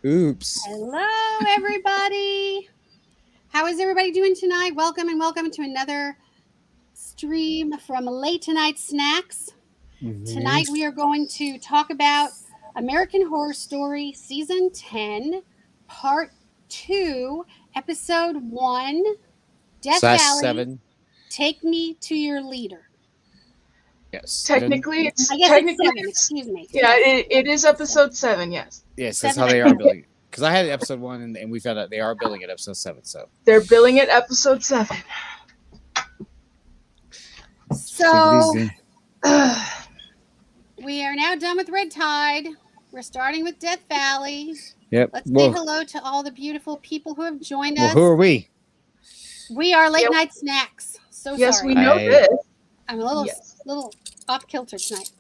Oops. Hello, everybody. How is everybody doing tonight? Welcome to another stream from Late Tonight Snacks. Tonight we are going to talk about American Horror Story Season 10, Part 2, Episode 1, Death Valley, 7. Take Me to Your Leader. Yes. Technically, it's I guess technically it's 7, excuse me. Yeah, Yes. it is episode 7. Yes. Yes, that's 7. how they are billing. Because I had episode 1, and we found out they are billing at episode 7. So They're billing it episode 7. So we are now done with Red Tide. We're starting with Death Valley. Yep. Let's say hello to all the beautiful people who have joined us. Who are we? We are Late Night Snacks. So yes, sorry. we know this. I'm a little Yes. little off kilter tonight.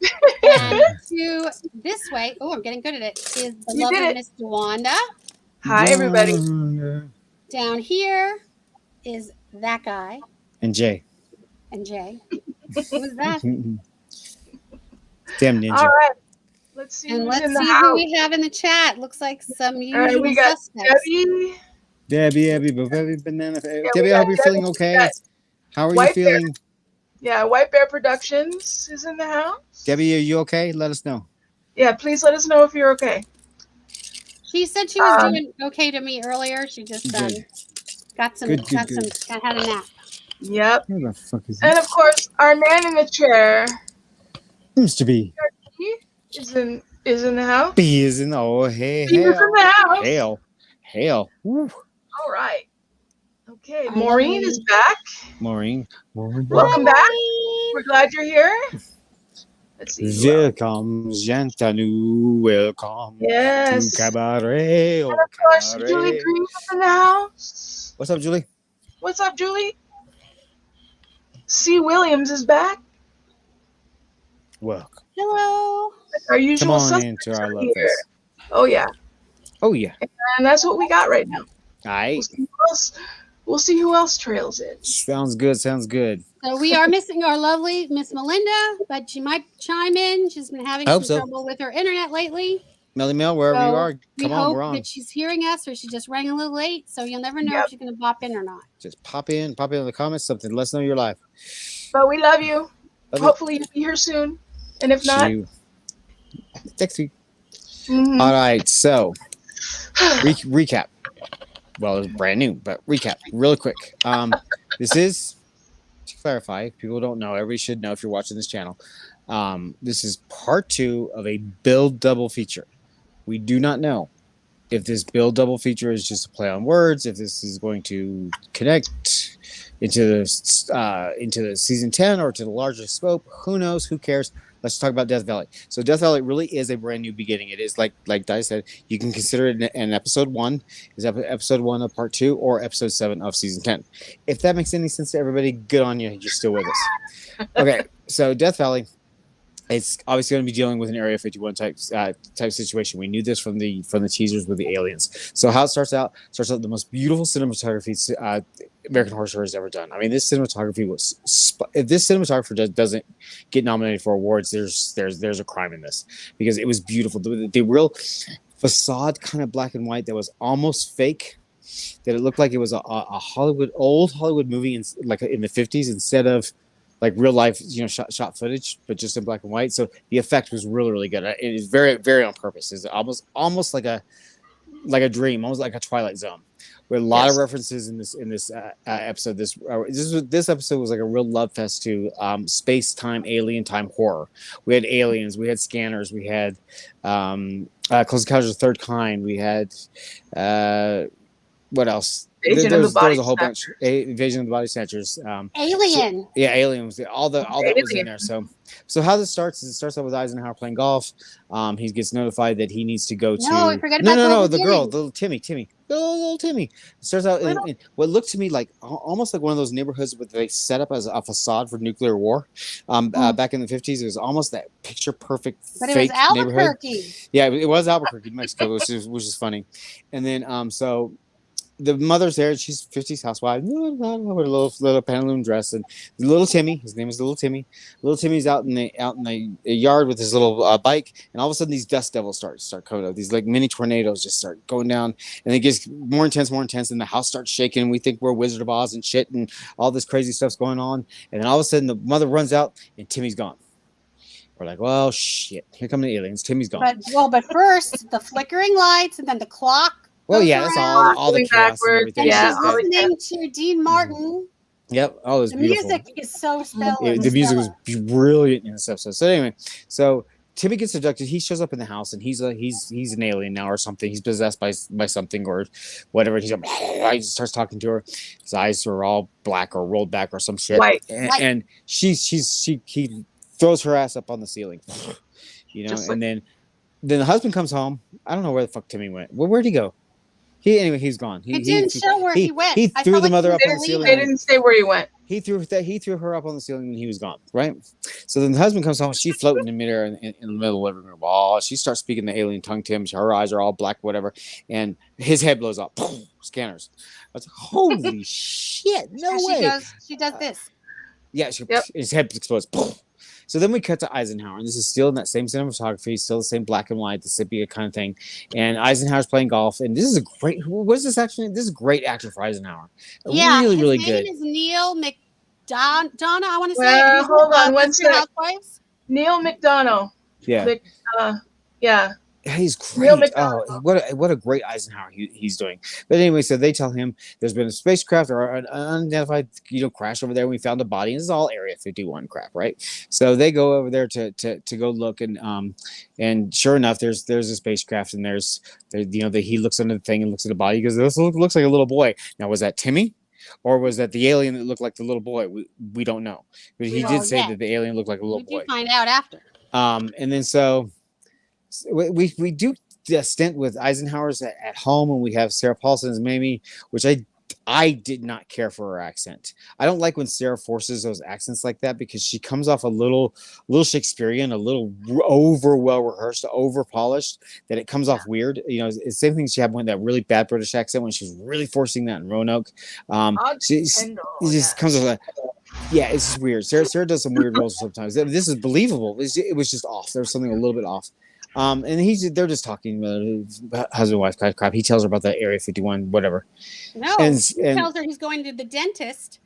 And to this way, oh, I'm getting good at it, is the You did lovely it. Miss Dewanda. Hi, everybody. Down here is that guy And Jay. and Jay. Who is that? Damn ninja. All right. Let's see And who's let's in the see house. who we have in the chat. Looks like some usual All right, we got suspects. Debbie. Debbie, banana. we Debbie, I got hope you're feeling Debbie. okay. How are you White Bear. feeling? Yeah, White Bear Productions is in the house. Debbie, are you okay? Let us know. Yeah, please let us know if you're okay. She said she was doing okay to me earlier. She just Good. got some, Good. had a nap. Yep. Who the fuck is And of course, our man in the chair Mr. B. is in the house. B is in. Oh, hey, He is in the house. Hail. Woo. All right. Okay, Maureen is back. Maureen. Welcome back. We're glad you're here. Let's see. Welcome, gentlemen. Welcome Yes. to Cabaret. And of course, Julie Green is in the house. What's up, Julie? What's up, Julie? C. Williams is back. Welcome. Hello. Our usual Come on suspects into our are love here. fest. Oh yeah, Oh, yeah. and that's what we got right now. All right. We'll see who else trails in. Sounds good. So we are missing our lovely Miss Melinda, but she might chime in. She's been having I some hope so. trouble with her internet lately. Melly Mel, wherever So you are, we come on, hope we're on. that she's hearing us, or she just rang a little late. So you'll never know Yep. if she's going to pop in or not. Just pop in the comments, something. Let us know you're live. But we love you. Love Hopefully you'll be here soon. And if not, you. Next week. mhm. All right, so recap. Well, it's brand new, but recap really quick. This is, to clarify, people don't know, everybody should know if you're watching this channel. This is part 2 of a build double feature. We do not know if this build double feature is just a play on words, if this is going to connect into the season 10 or to the larger scope. Who knows? Who cares? Let's talk about Death Valley. So Death Valley really is a brand new beginning. It is like Di said, you can consider it an episode 1, is episode 1 of part 2, or episode 7 of season 10. If that makes any sense to everybody, good on you. You're still with us. Okay, so Death Valley, it's obviously going to be dealing with an Area 51 type situation. We knew this from the teasers with the aliens. So how it starts out the most beautiful cinematography American Horror Story has ever done. I mean, this cinematography was. If this cinematographer doesn't get nominated for awards, there's a crime in this, because it was beautiful. The real facade, kind of black and white, that was almost fake. That it looked like it was a old Hollywood movie in the 50s, instead of like real life, shot footage, but just in black and white. So the effect was really good. It is very, very on purpose. It's almost like a dream, almost like a Twilight Zone, with a lot of references in this episode. This episode was like a real love fest to space time, alien time horror. We had aliens, we had scanners, we had Close Encounters of the Third Kind, we had what else? There was a whole bunch. Invasion of the Body Snatchers. Alien. Alien was all that was in there. So how this starts is, it starts out with Eisenhower playing golf. He gets notified that he needs to go to. No, I forgot about the girl, the little Timmy. Little Timmy. It starts out in what looked to me like almost like one of those neighborhoods where they set up as a facade for nuclear war. Back in the 50s, it was almost that picture perfect. But it fake was Albuquerque. neighborhood. Yeah, it was Albuquerque, Mexico, which is funny. And then the mother's there. She's 50s housewife with a little pantaloon dress, and little Timmy. His name is Little Timmy. Little Timmy's out in the yard with his little bike, and all of a sudden these dust devils start coming up. These like mini tornadoes just start going down, and it gets more intense, and the house starts shaking. We think we're Wizard of Oz and shit, and all this crazy stuff's going on. And then all of a sudden the mother runs out, and Timmy's gone. We're like, well, shit, here come the aliens. Timmy's gone. But first the flickering lights, and then the clock. Well, yeah, that's all the chaos and everything. And she's listening to Dean Martin. Yep. Oh, it was beautiful. The music is so stellar. The music was brilliant in this episode. So anyway, Timmy gets abducted. He shows up in the house, and he's an alien now or something. He's possessed by something or whatever. He starts talking to her. His eyes are all black or rolled back or some shit. Right. And he throws her ass up on the ceiling. And then the husband comes home. I don't know where the fuck Timmy went. Where'd he go? He's gone. It didn't show where he went. He threw the mother up on the ceiling. They didn't say where he went. He threw her up on the ceiling and he was gone. Right. So then the husband comes home. She's floating in midair in the middle of the living room. Oh, she starts speaking the alien tongue to him. Her eyes are all black, whatever, and his head blows up. Scanners. I was like, holy shit! No way. She does this. Yeah. His head explodes. So then we cut to Eisenhower, and this is still in that same cinematography, still the same black and white, the sepia kind of thing. And Eisenhower's playing golf, and this is a great. What is this actually? This is a great actor for Eisenhower. Really, really good. His name is Neil McDonough. I want to say. Well, hold on one second. Neil McDonough. Yeah. Yeah. He's great. Oh, what a great Eisenhower he's doing. But anyway, so they tell him there's been a spacecraft or an unidentified crash over there. We found a body. And this is all Area 51 crap, right? So they go over there to go look, and sure enough, there's a spacecraft, and he looks under the thing and looks at the body. He goes, "This looks like a little boy." Now, was that Timmy? Or was that the alien that looked like the little boy? We don't know. But he did say that the alien looked like a little boy. We find out after. And then so we do a stint with Eisenhower's at home, and we have Sarah Paulson as Mamie, which I did not care for her accent. I don't like when Sarah forces those accents like that because she comes off a little Shakespearean, a little over well rehearsed, over polished, that it comes off weird. It's the same thing she had with that really bad British accent when she was really forcing that in Roanoke. It just comes off like, yeah, it's just weird. Sarah does some weird roles sometimes. This is believable. It was just off. There was something a little bit off. And they're just talking husband wife crap. He tells her about the Area 51 whatever. No, he tells her he's going to the dentist,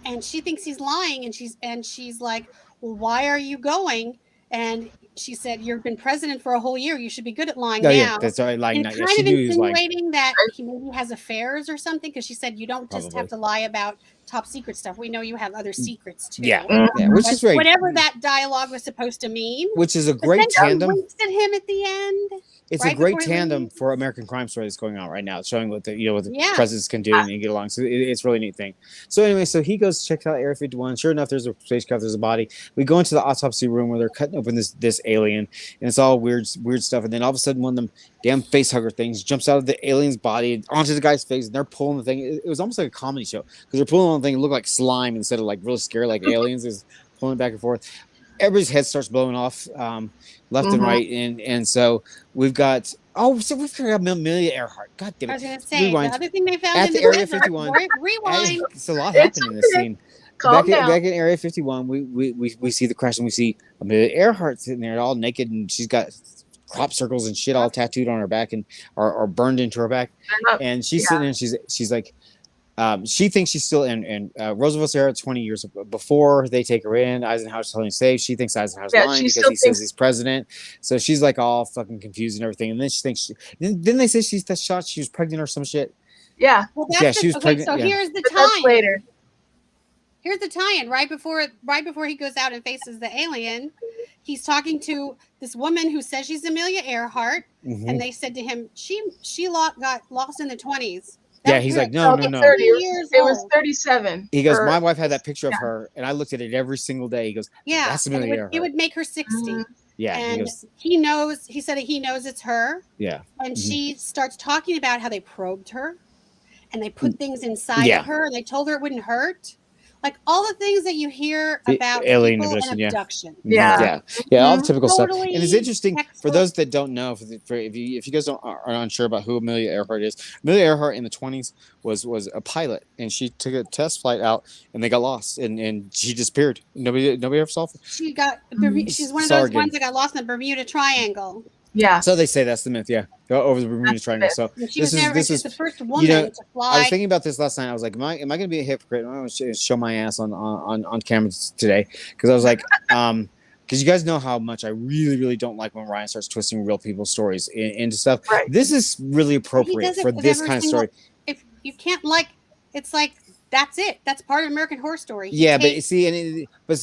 and she thinks he's lying, and she's like, "Well, why are you going?" And she said, "You've been president for a whole year. You should be good at lying now." Yeah, that's right. Lying. And kind of insinuating that he maybe has affairs or something, because she said you don't just have to lie about top secret stuff. We know you have other secrets too. Yeah, which is great. Whatever that dialogue was supposed to mean. Which is a great tandem. Winks at him at the end. It's a great tandem for American Crime Story that's going on right now. It's showing what the presidents can do and get along. So it's a really neat thing. So anyway, so he goes to check out Area 51. Sure enough, there's a spacecraft, there's a body. We go into the autopsy room where they're cutting open this alien, and it's all weird stuff. And then all of a sudden, one of them damn face hugger things jumps out of the alien's body onto the guy's face, and they're pulling the thing. It was almost like a comedy show because they're pulling on the thing. It looked like slime instead of like really scary like aliens. Is pulling back and forth. Everybody's head starts blowing off left and right, and so we've got Amelia Earhart. God damn it! I was going to say Rewind. the other thing they found at in the Area 51. Rewind. It's a lot happening in this scene. Back in Area 51, we see the crash, and we see Amelia Earhart sitting there all naked, and she's got crop circles and shit all tattooed on her back and are burned into her back, and she's sitting there, and she's like. She thinks she's still in Roosevelt's era 20 years before they take her in. Eisenhower's telling her safe. She thinks Eisenhower's lying because he says he's president. So she's like all fucking confused and everything. And then she thinks didn't they say she was pregnant or some shit? Yeah. Well, she was pregnant. So here's the tie-in. Later. Here's the tie-in. Right before he goes out and faces the alien, he's talking to this woman who says she's Amelia Earhart, and they said to him, she got lost in the 20s. He's like, no. 30 it was 37. He goes, my wife had that picture of her, and I looked at it every single day. He goes, that's Amelia Earhart. It would make her 60. Mm-hmm. Yeah. And he knows, he said he knows it's her. Yeah. And she starts talking about how they probed her, and they put things inside of her, and they told her it wouldn't hurt. Like all the things that you hear The about alien people abduction, and yeah. abduction. Yeah. All the typical stuff. Totally And it's interesting for textbook. those that don't know. If you guys are unsure about who Amelia Earhart is, Amelia Earhart in the 20s was a pilot, and she took a test flight out, and they got lost, and she disappeared. Nobody ever saw her. She's one of Saw her those again. ones that got lost in the Bermuda Triangle. Yeah. So they say that's the myth, yeah. Go over the Bermuda That's Triangle. it. So And she this was is the first woman you know, to I was fly. thinking about this last night. I was like, am I going to be a hypocrite? I'm going to show my ass on camera today, because I was like, because you guys know how much I really, really don't like when Ryan starts twisting real people's stories into stuff. Right. This is really He appropriate does it for with this every kind of single- story. If you can't it's like that's it. That's part of American Horror Story. Yeah, but see,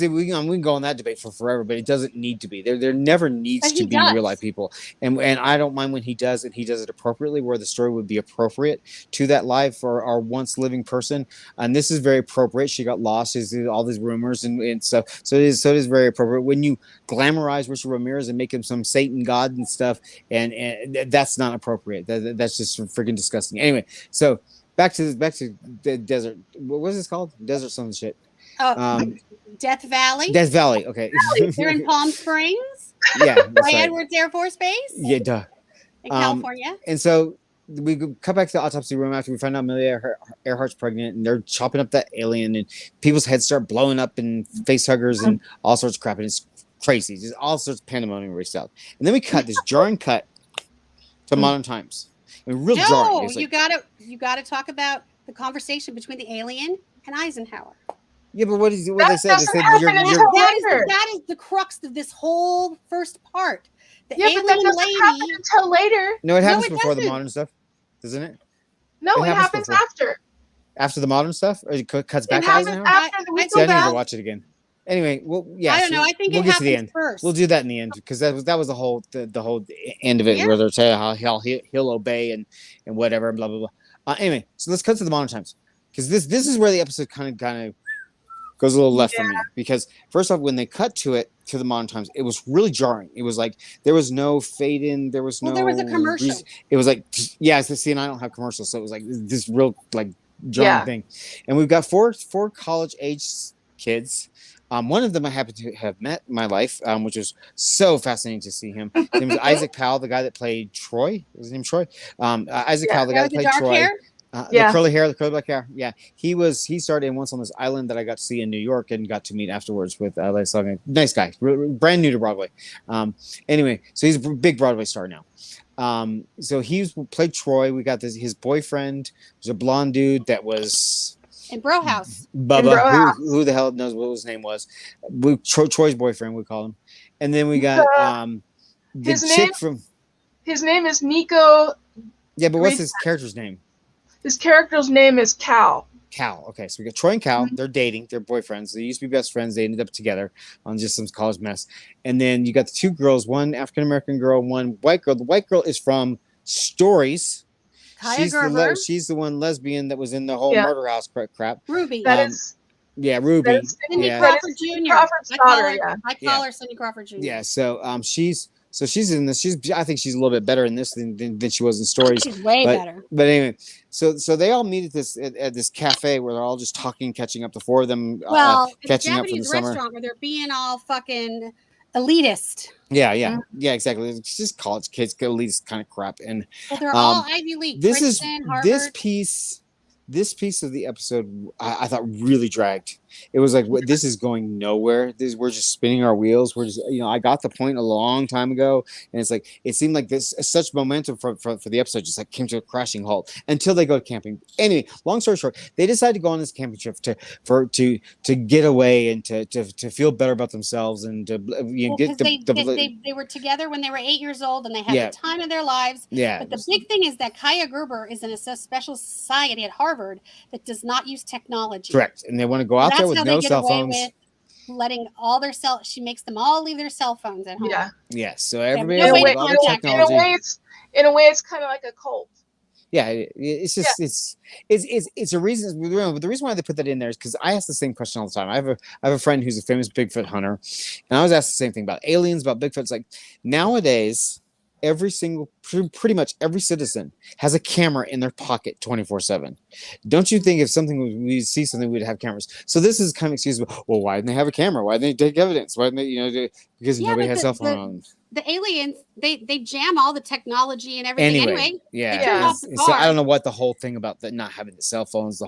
we can go on that debate for forever, but it doesn't need to be. There never needs But to he be does. real life people, and I don't mind when he does, and he does it appropriately, where the story would be appropriate to that life for our once living person. And this is very appropriate. She got lost. There's all these rumors and stuff. So it is very appropriate when you glamorize Richard Ramirez and make him some Satan god and stuff, and that's not appropriate. That's just freaking disgusting. Anyway, so. Back to the desert. What was this called? Desert some shit. Death Valley. Death Valley. Okay. They're in Palm Springs. Yeah. That's By right. Edwards Air Force Base. Yeah. Duh. In California. And so we cut back to the autopsy room after we find out Amelia Earhart's pregnant, and they're chopping up that alien, and people's heads start blowing up, and face huggers and all sorts of crap, and it's crazy. Just all sorts of pandemonium race out. And then we cut this jarring cut to modern times. I mean, real jarring. No, you gotta talk about the conversation between the alien and Eisenhower. Yeah, but what they said? They said that is the crux of this whole first part. The alien but that doesn't lady happen until later. No, it happens it before the doesn't. modern stuff, doesn't it? No, it happens before. after. After the modern stuff, or it cuts back It to happens Eisenhower. after. We See, go I need back. to watch it again. Anyway, well, yeah. I don't know. I think we'll it get to the happens end first. We'll do that in the end, because that was the whole end of it, where they're saying how he'll obey and whatever, blah blah blah. Anyway, so let's cut to the modern times, because this is where the episode kind of goes a little left for me, because first off, when they cut to the modern times, it was really jarring. It was like there was no fade in, there was there was a commercial. It was like, yeah, see, and I don't have commercials, so it was like this real like jarring thing. And we've got four college age kids. One of them I happen to have met in my life, which was so fascinating to see him. His name was Isaac Powell, the guy that played Troy. Was his name Troy? Isaac Powell, the guy that played Troy. Hair? The curly hair, the curly black hair. Yeah, he started in Once on This Island that I got to see in New York and got to meet afterwards with nice guy, brand new to Broadway. Anyway, so he's a big Broadway star now. So he's played Troy. We got his boyfriend was a blonde dude that was in Bro House. Bubba, who the hell knows what his name was? Troy's boyfriend, we call him. And then we got the chick from. His name is Nico. Yeah, but what's his character's name? His character's name is Cal. Cal. Okay, so we got Troy and Cal. They're dating. They're boyfriends. They used to be best friends. They ended up together on just some college mess. And then you got the two girls, one African American girl, one white girl. The white girl is from Stories. She's the one lesbian that was in the whole murder house crap. Ruby. Yeah, Ruby. That is Cindy Crawford Jr. Crawford's daughter. I call her Cindy Crawford Jr. Yeah, so she's in this. I think she's a little bit better in this than she was in Stories. She's way better. But anyway, so they all meet at this cafe where they're all just talking, catching up. The four of them, catching up from the summer. Restaurant where they're being all fucking elitist. Yeah, exactly. It's just college kids, elitist kind of crap. And they're all Ivy League. Princeton, Harvard. This piece of the episode I thought really dragged. It was like, this is going nowhere. We're just spinning our wheels. We're just, I got the point a long time ago, and it's like it seemed like this such momentum for the episode just like came to a crashing halt until they go camping. Anyway, long story short, they decided to go on this camping trip to get away and to feel better about themselves and to get they were together when they were 8 years old and they had the time of their lives. Yeah, but the big thing is that Kaya Gerber is in a special society at Harvard that does not use technology. Correct, and they want to go out there with no cell phones. Letting all their she makes them all leave their cell phones at home. Yeah. So everybody has all the technology. In a way, it's kind of like a cult. Yeah, it's just it's a reason. The reason why they put that in there is because I ask the same question all the time. I have a friend who's a famous Bigfoot hunter, and I was asked the same thing about aliens, about Bigfoot. It's like nowadays, pretty much every citizen has a camera in their pocket 24/7. Don't you think if we see something, we'd have cameras? So this is kind of excuse. Well, why didn't they have a camera? Why didn't they take evidence? Why didn't they, because nobody has cell phone on. The aliens, they jam all the technology and everything anyway. Yeah. They turn off the So I don't know what the whole thing about not having the cell phones,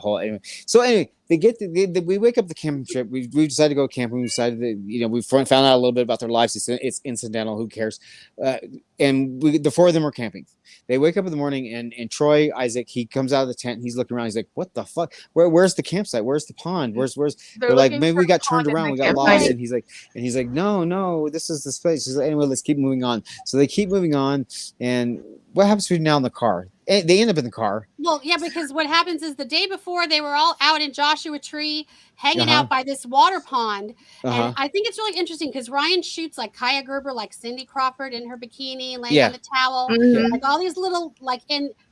So anyway, we wake up the camping trip. We decided to go camping. We decided that, we found out a little bit about their lives. It's incidental. Who cares? And the four of them are camping. They wake up in the morning, and Troy Isaac, he comes out of the tent. And he's looking around. He's like, "What the fuck? Where's the campsite? Where's the pond? Where's?" They're like, "Maybe we got turned around. We got lost." And he's like, "No, this is the place." He's like, "Anyway, let's keep moving on." So they keep moving on, and what happens between now in the car? They end up in the car. Well, yeah, because what happens is the day before they were all out in Joshua Tree hanging out by this water pond. And I think it's really interesting because Ryan shoots like Kaya Gerber, like Cindy Crawford in her bikini and laying on the towel. Like all these little,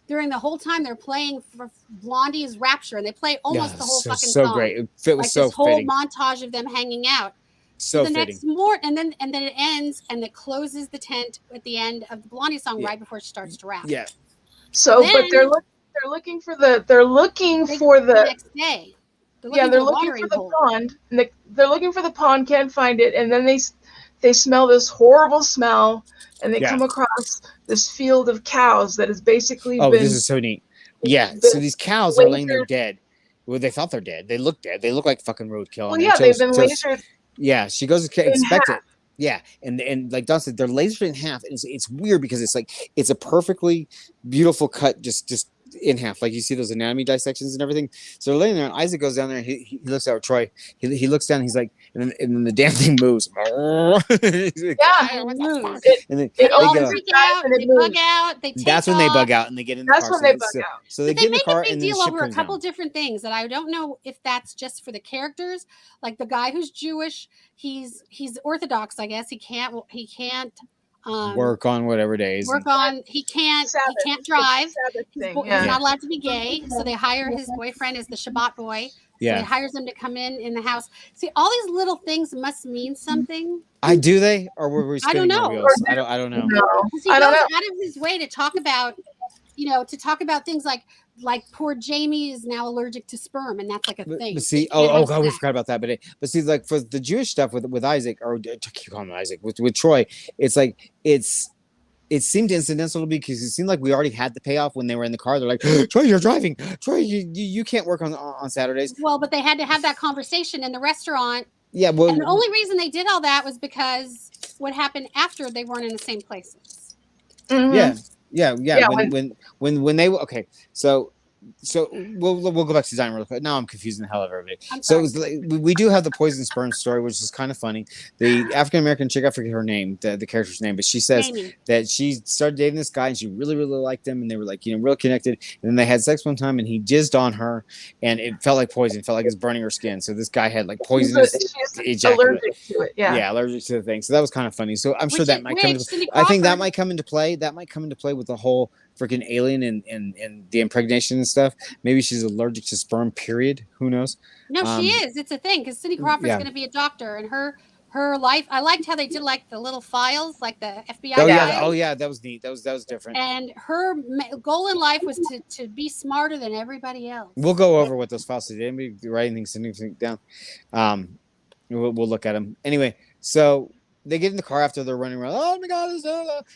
during the whole time they're playing for Blondie's Rapture, and they play almost the whole fucking song. So great. It was so this whole fitting. montage of them hanging out. So the next morning, and then it ends, and it closes the tent at the end of the Blondie song right before it starts to rap. Yeah. So, then, but they're looking for the next day. They're looking for the pond. And they're looking for the pond, can't find it, and then they smell this horrible smell, and they come across this field of cows that has basically been. Oh, this is so neat. Yeah. So these cows are laying there dead. Well, they thought they're dead. They look dead. They look like fucking roadkill. Well, they've been lasered. Yeah, she goes to inspect it. Yeah, and like Don said, they're lasered in half. And it's weird because it's a perfectly beautiful cut, just in half. Like you see those anatomy dissections and everything. So they're laying there, and Isaac goes down there. And he looks at Troy. He looks down. And he's like, and then the damn thing moves. They all freak out. They bug out. They take That's when they bug out and they get in the car. That's when they bug out. So they get in the car and then deal over a couple different things that I don't know if that's just for the characters. Like the guy who's Jewish, he's Orthodox, I guess. He can't work on whatever days. He can't drive. He's not allowed to be gay, so they hire his boyfriend as the Shabbat boy. So he hires him to come in the house. See, all these little things must mean something. Do they? Or were we I don't know. I don't know. No. He goes out of his way to talk about, things like poor Jamie is now allergic to sperm, and that's like a thing. But see, God, we forgot about that. But see, like for the Jewish stuff with Isaac, or keep calling him Isaac, with Troy, it's like it seemed incidental to me because it seemed like we already had the payoff when they were in the car. They're like, Troy, you're driving. Troy, you can't work on Saturdays. Well, but they had to have that conversation in the restaurant. Yeah, well, and the only reason they did all that was because what happened after they weren't in the same places. Mm-hmm. Yeah. When they so we'll go back to design real quick. Now I'm confusing the hell out of everybody. So we do have the poison sperm story, which is kind of funny. The African American chick, I forget her name, the character's name, but she says that she started dating this guy and she really, really liked him, and they were like, real connected. And then they had sex one time and he jizzed on her, and it felt like poison. It felt like it's burning her skin. So this guy had like poisonous ejaculate. Allergic to it. Yeah, allergic to the thing. So that was kind of funny. So I'm sure that might come into. I think that might come into play. That might come into play with the whole freaking alien and the impregnation and stuff. Maybe she's allergic to sperm, period. Who knows? No, she is. It's a thing because Cindy Crawford's going to be a doctor, and her life. I liked how they did like the little files, like the FBI. Oh yeah, that was neat. That was different. And her goal in life was to be smarter than everybody else. We'll go over what those files did. Anybody write anything significant down? We'll look at them anyway. So they get in the car after they're running around. Oh my God!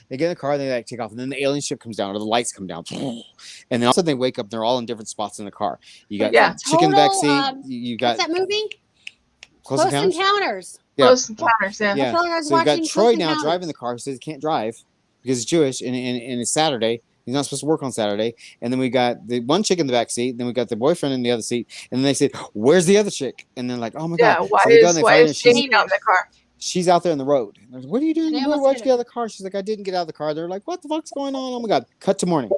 They get in the car and they take off, and then the alien ship comes down, or the lights come down, and then all of a sudden they wake up. And they're all in different spots in the car. You got chicken backseat. You got what's that movie? Close Encounters. Yeah. Close Encounters. Yeah. So you got Troy now driving the car. He says he can't drive because he's Jewish, and it's Saturday. He's not supposed to work on Saturday. And then we got the one chick in the back seat. Then we got the boyfriend in the other seat. And then they said, "Where's the other chick?" And they're like, "Oh my God!" Why is she out in the car? She's out there in the road. Like, what are you doing? Why'd you get out of the car? She's like, I didn't get out of the car. They're like, what the fuck's going on? Oh my God. Cut to morning.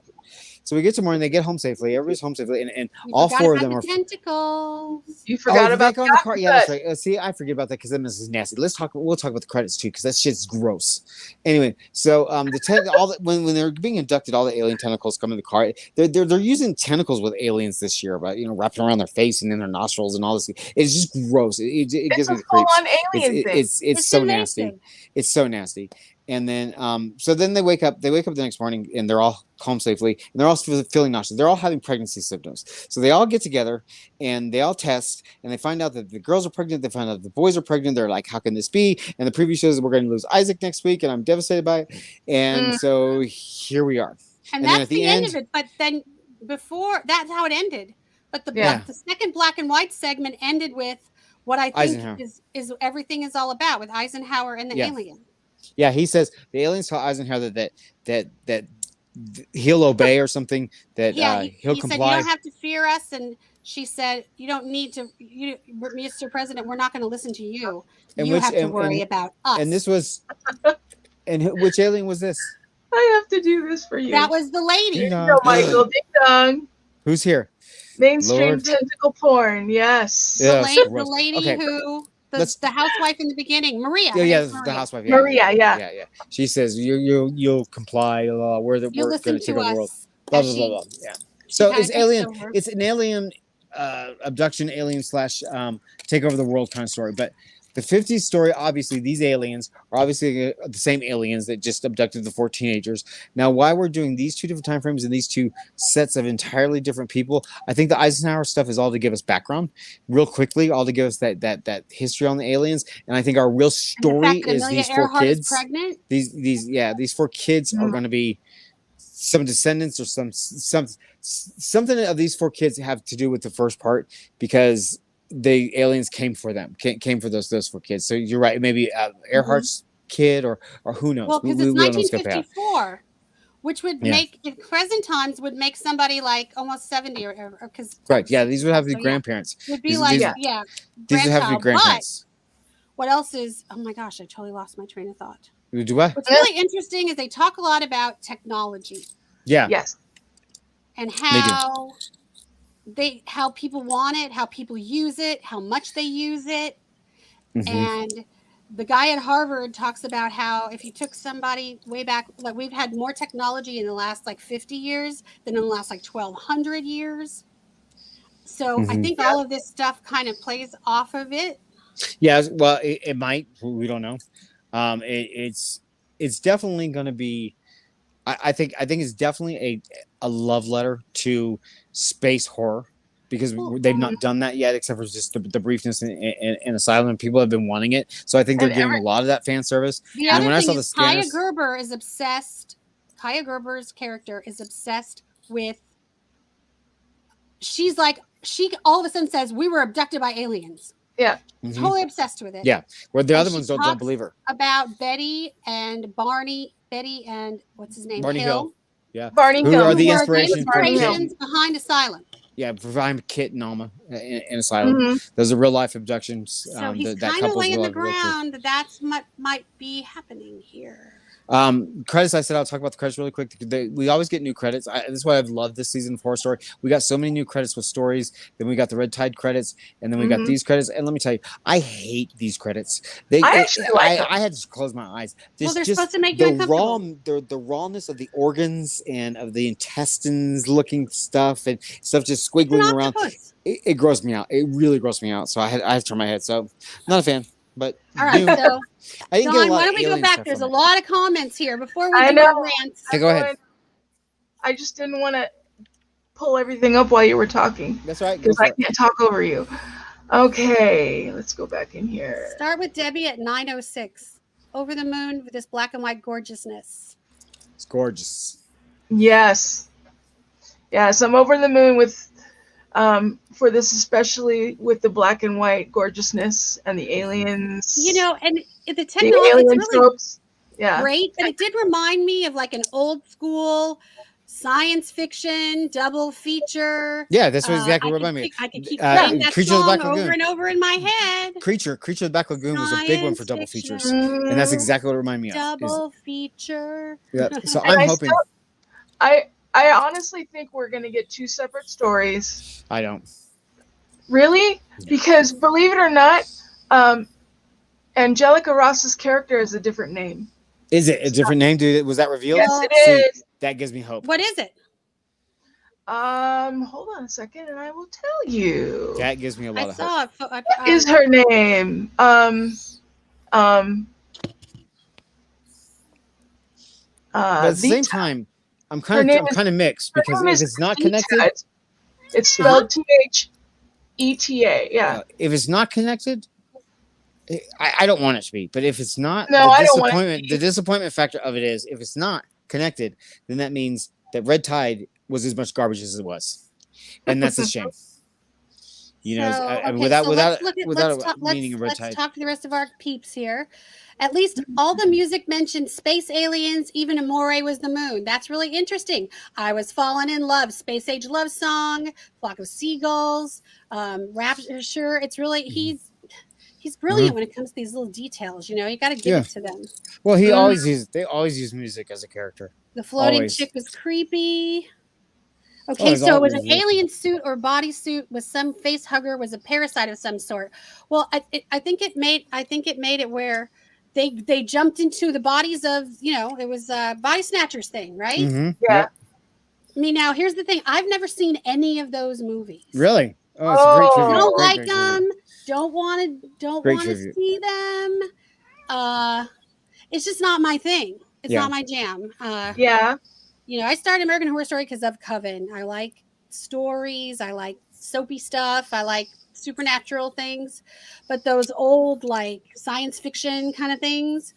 So we get to morning. They get home safely. Everybody's home safely. And all four of them are tentacles. You forgot about the car. Yeah, that's right. See, I forget about that because this is nasty. We'll talk about the credits too because that shit's gross. Anyway, so when they're being inducted, all the alien tentacles come in the car. They're using tentacles with aliens this year, but wrapping around their face and in their nostrils and all this. It's just gross. It gives me the creeps. It's so nasty. It's so nasty. And then, so then they wake up. They wake up the next morning, and they're all home safely, and they're all feeling nauseous. They're all having pregnancy symptoms. So they all get together, and they all test, and they find out that the girls are pregnant. They find out the boys are pregnant. They're like, "How can this be?" And the preview shows that we're going to lose Isaac next week, and I'm devastated by it. And so here we are. And that's at the end of it. But then before, that's how it ended. But the second black and white segment ended with what I think is everything is all about, with Eisenhower and the alien. Yeah, he says the aliens tell Eisenhower that he'll obey or something, that he'll comply. Said, you don't have to fear us, and she said, you don't need to, Mr. President, we're not going to listen to you. You have to worry about us. And this was, and which alien was this? I have to do this for you. That was the lady. No, Michael, ding dong. Who's here? Mainstream tentacle porn, yes. The lady who, the housewife in the beginning, Maria. Yeah, the housewife. Yeah. Maria, yeah. She says, you'll comply. We're going to take over the world. Blah, blah, blah, blah. Yeah. So it's alien. It's an alien abduction, alien / take over the world kind of story. But the 50s story, obviously, these aliens are obviously the same aliens that just abducted the 4 teenagers. Now, why we're doing these 2 different time frames and these 2 sets of entirely different people, I think the Eisenhower stuff is all to give us background real quickly, all to give us that history on the aliens. And I think our real story is these 4 kids. Pregnant. These 4 kids are going to be some descendants or something of these 4 kids have to do with the first part, because the aliens came for them, came for those 4 kids. So you're right. Maybe Earhart's kid or who knows? Well, because it's 1954, which would make in present times would make somebody like almost 70 or because right. Yeah, these would have to be grandparents. Would be these would have to be grandparents. What else is? Oh my gosh, I totally lost my train of thought. Do what? What's really interesting is they talk a lot about technology. Yeah. Yes. And how people want it, how people use it, how much they use it. And the guy at Harvard talks about how if you took somebody way back, like we've had more technology in the last 50 years than in the last 1,200 years. So I think all of this stuff kind of plays off of it. Yeah, well, it might. We don't know. It's definitely going to be. I think it's definitely a love letter to space horror, because they've not done that yet, except for just the briefness in Asylum, and people have been wanting it. So I think they're getting a lot of that fan service. The other thing is Kaya Gerber is obsessed. Kaya Gerber's character is obsessed with. She all of a sudden says we were abducted by aliens. Yeah. Totally obsessed with it. Yeah. Where the other ones don't believe her. About Betty and what's his name? Barney Hill. Yeah. Barney Hill. Who are the inspirations behind Asylum. Yeah, behind Kit and Alma in Asylum. Those are real life abductions. So he's kind of laying the ground. That's what might be happening here. Credits. I said I'll talk about the credits really quick. We always get new credits. This is why I've loved this season of Horror Story. We got so many new credits with stories. Then we got the Red Tide credits, and then we got these credits. And let me tell you, I hate these credits. I had to close my eyes. They're supposed to make you uncomfortable. The rawness of the organs and of the intestines looking stuff and stuff just squiggling around. It grossed me out. It really grossed me out. So I had to turn my head. So not a fan. But all right, so Dawn, why don't we go back? There's a lot of comments here before we do our rants. Okay, go ahead. I just didn't want to pull everything up while you were talking. That's right. Because I can't talk over you. Okay, let's go back in here. Start with Debbie at 9:06. Over the moon with this black and white gorgeousness. It's gorgeous. Yes. Yes, I'm over the moon with for this, especially with the black and white gorgeousness and the aliens. And the technology is really great, but it did remind me of an old school science fiction double feature. Yeah, that's what exactly what reminded me. I could keep playing that song over and over in my head. Creature of the Black Lagoon was a big one for double features, and that's exactly what it reminded me of. Double feature. Yeah, so I'm hoping. I honestly think we're going to get 2 separate stories. I don't. Really? Yeah. Because believe it or not, Angelica Ross's character is a different name. Is it a different name, dude? Was that revealed? Yes, it is. That gives me hope. What is it? Hold on a second, and I will tell you. That gives me a lot of hope. What is her name? But at the same time, I'm kind of mixed because if it's not connected, it's spelled Theta. Yeah. If it's not connected, I don't want it to be. But if it's not, no, I don't want it to be. The disappointment factor of it is if it's not connected, then that means that Red Tide was as much garbage as it was, and that's a shame. You know, without meaning of Red Tide. Let's talk to the rest of our peeps here. At least all the music mentioned space aliens, even Amore was the moon. That's really interesting. I Was Fallen in Love, Space Age Love Song, Flock of Seagulls, Rapture. It's really, he's brilliant when it comes to these little details. You know, you got to give it to them. Well, they always use music as a character. The floating chick was creepy. Okay, so it was an alien suit or bodysuit with some face hugger was a parasite of some sort. Well, I think it made it where they jumped into the bodies of, you know, it was a body snatchers thing, right? Mm-hmm. Yeah. I mean, now here's the thing: I've never seen any of those movies. Really? Oh, it's a great trivia. Don't like them. Don't want to see them. It's just not my thing. It's not my jam. You know, I started American Horror Story because of Coven. I like stories. I like soapy stuff. I like supernatural things. But those old, like, science fiction kind of things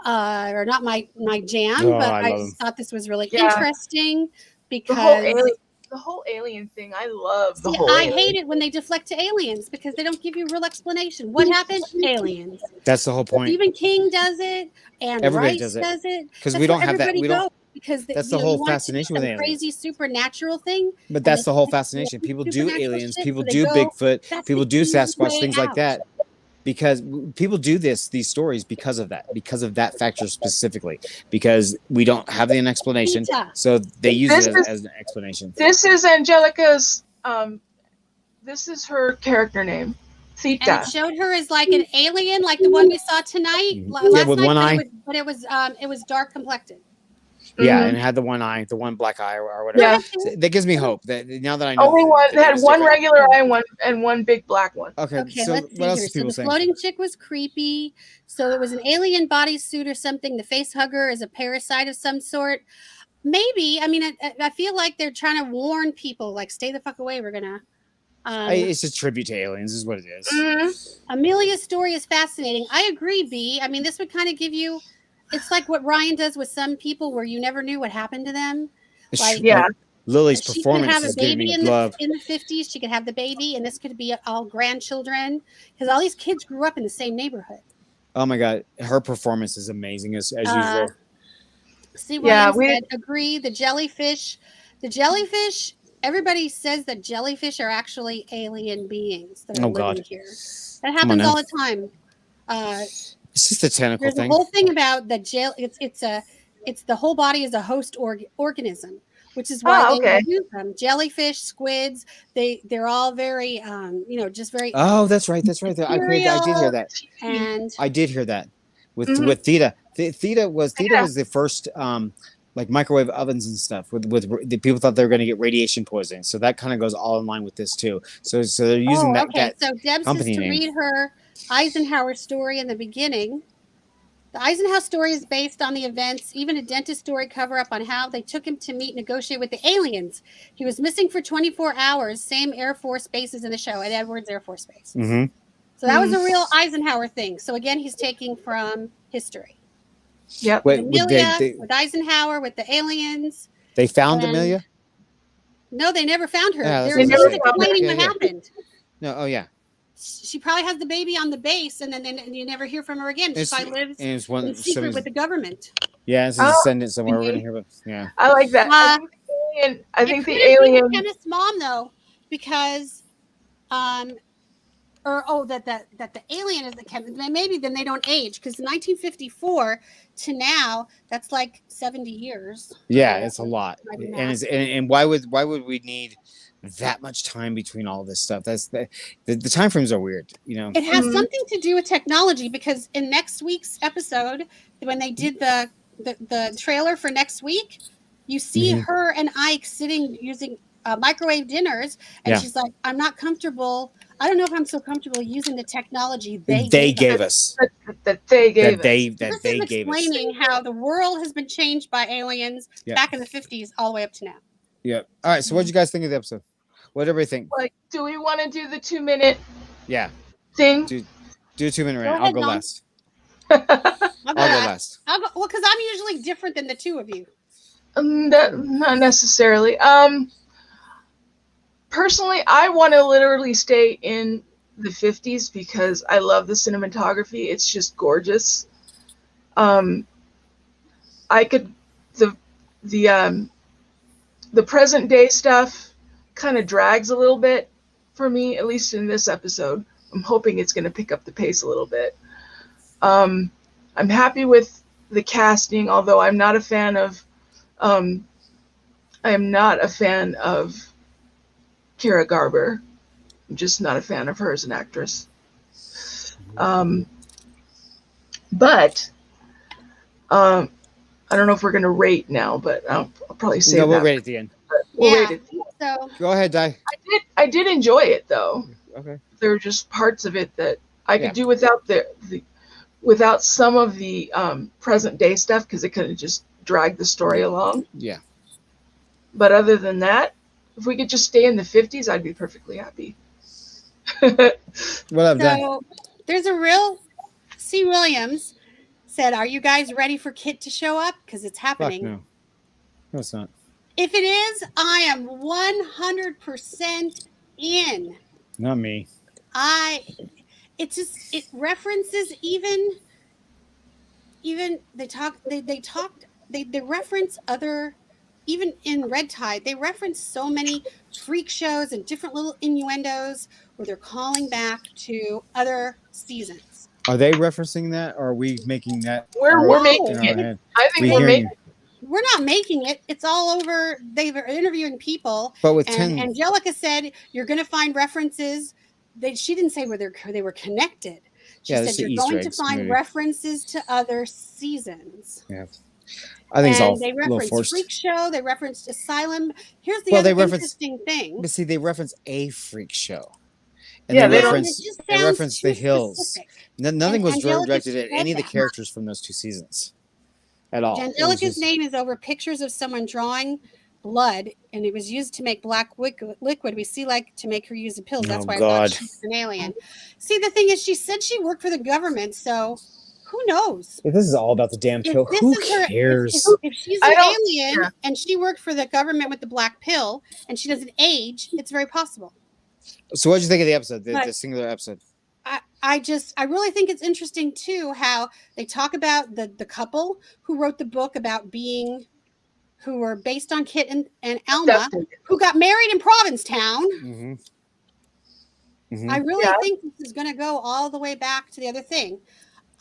are not my jam. But I thought this was really interesting because... The whole alien thing, I love the See, whole I alien. hate it when they deflect to aliens because they don't give you a real explanation. What happened? Aliens. That's the whole point. Stephen King does it, and everybody Rice does it. Because we don't have that. We don't. Because that's the whole fascination with aliens. Crazy supernatural thing. But that's the whole fascination. People do aliens. People do Bigfoot. People do Sasquatch. Things like that. Because people do these stories because of that factor specifically, because we don't have an explanation, so they use it as an explanation. This is Angelica's, this is her character name, Theta. And it showed her as like an alien, like the one we saw tonight, last with night, one eye. But it was dark complected. Yeah, and it had the one eye, the one black eye, or whatever. Yeah. So that gives me hope that now that I know. Only one had one regular eye and one big black one. Okay, so what else is people saying? The floating chick was creepy. So it was an alien bodysuit or something. The face hugger is a parasite of some sort. Maybe. I mean, I feel like they're trying to warn people, like, stay the fuck away. We're gonna. It's a tribute to aliens, is what it is. Mm-hmm. Amelia's story is fascinating. I agree, B. I mean, this would kind of give you. It's like what Ryan does with some people where you never knew what happened to them. Like, Lily's performance is giving me love. In the 50s, she could have the baby, and this could be all grandchildren. Because all these kids grew up in the same neighborhood. Oh, my God. Her performance is amazing, as usual. See, Ryan said, agree. The jellyfish, everybody says that jellyfish are actually alien beings that are living here. That happens all the time. It's just a tentacle There's thing. There's a whole thing about the it's the whole body is a host organism, which is why they use them. Jellyfish, squids, they're all very just very. Oh, that's right. I did hear that. And I did hear that with Theta. Theta was the first like microwave ovens and stuff. With the people thought they were going to get radiation poisoning, so that kind of goes all in line with this too. So they're using that. Okay, so Deb says to read her Eisenhower story in the beginning. The Eisenhower story is based on the events, even a dentist story cover up on how they took him to negotiate with the aliens. He was missing for 24 hours, same Air Force bases in the show, at Edwards Air Force Base. Mm-hmm. So that was a real Eisenhower thing. So again, he's taking from history. Yep. With Amelia, with Eisenhower, with the aliens. They found Amelia? No, they never found her. Yeah, They're just explaining what happened. No, oh yeah. She probably has the baby on the base, and then you never hear from her again. She probably lives in secret with the government. Yeah, it's a descendant somewhere. We're gonna hear about. Yeah, I like that. I think the alien. Kenneth's mom, though, because, that the alien is the Kenneth. Maybe then they don't age, because 1954 to now, that's like 70 years. Yeah, it's a lot, and why would we need that much time between all this stuff? That's the time frames are weird, you know. It has something to do with technology, because in next week's episode, when they did the trailer for next week, you see her and Ike sitting using microwave dinners, and she's like, I'm not comfortable I don't know if I'm so comfortable using the technology they gave us. That they gave us. This is explaining how the world has been changed by aliens back in the 50s all the way up to now. Yeah. All right. So, what did you guys think of the episode? What did everybody think? Like, do we want to do the 2-minute? Yeah. Thing. Do a 2-minute rant. I'll go last. I'll go last. Well, because I'm usually different than the two of you. Not necessarily. Personally, I want to literally stay in the 50s because I love the cinematography. It's just gorgeous. I could the present day stuff kind of drags a little bit for me, at least in this episode. I'm hoping it's going to pick up the pace a little bit. I'm happy with the casting, although I'm not a fan of Kira Garber. I'm just not a fan of her as an actress. But I don't know if we're going to rate now, but I'll probably say we'll rate at the end. We'll rate it. So go ahead, Di. I did enjoy it though. Okay. There were just parts of it that I could do without without some of the present day stuff because it could have just dragged the story along. Yeah. But other than that, if we could just stay in the 50s, I'd be perfectly happy. What up, Dan? There's a real C. Williams said, "Are you guys ready for Kit to show up? Because it's happening." Fuck no. No, it's not. If it is, I am 100% in. Not me. It references even they reference other, even in Red Tide, they reference so many freak shows and different little innuendos where they're calling back to other seasons. Are they referencing that, or are we making that? We're making it. I think we're making it. We're not making it. It's all over. They were interviewing people. But with Angelica said you're going to find references. She didn't say where they were connected. She said you're going to find references to other seasons. Yeah, I think it's all they a little referenced forced. Freak Show. They referenced Asylum. Here's the other interesting thing. But see, they reference a freak show. And they reference the hills. Nothing was directed at any of the characters from those 2 seasons. At all. Angelica's name is over pictures of someone drawing blood, and it was used to make black liquid. We see to make her use the pills. That's why I thought she's an alien. See, the thing is, she said she worked for the government, so who knows? If this is all about the damn pill, who cares? If she's an alien and she worked for the government with the black pill, and she doesn't age, it's very possible. So what did you think of the episode, the singular episode? I really think it's interesting too how they talk about the couple who wrote the book about who were based on Kit and Alma, who got married in Provincetown. Mm-hmm. Mm-hmm. I really think this is going to go all the way back to the other thing.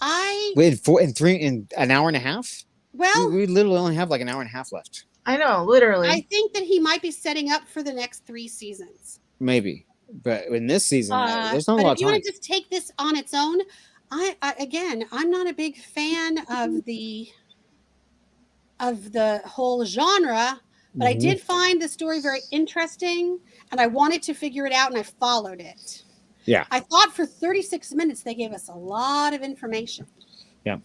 In an hour and a half? Well, we literally only have an hour and a half left. I know, literally. I think that he might be setting up for the next 3 seasons. Maybe. But in this season, there's not a lot of time. If you want to just take this on its own, I'm not a big fan of the whole genre, but I did find the story very interesting, and I wanted to figure it out, and I followed it. Yeah. I thought for 36 minutes they gave us a lot of information. Yeah.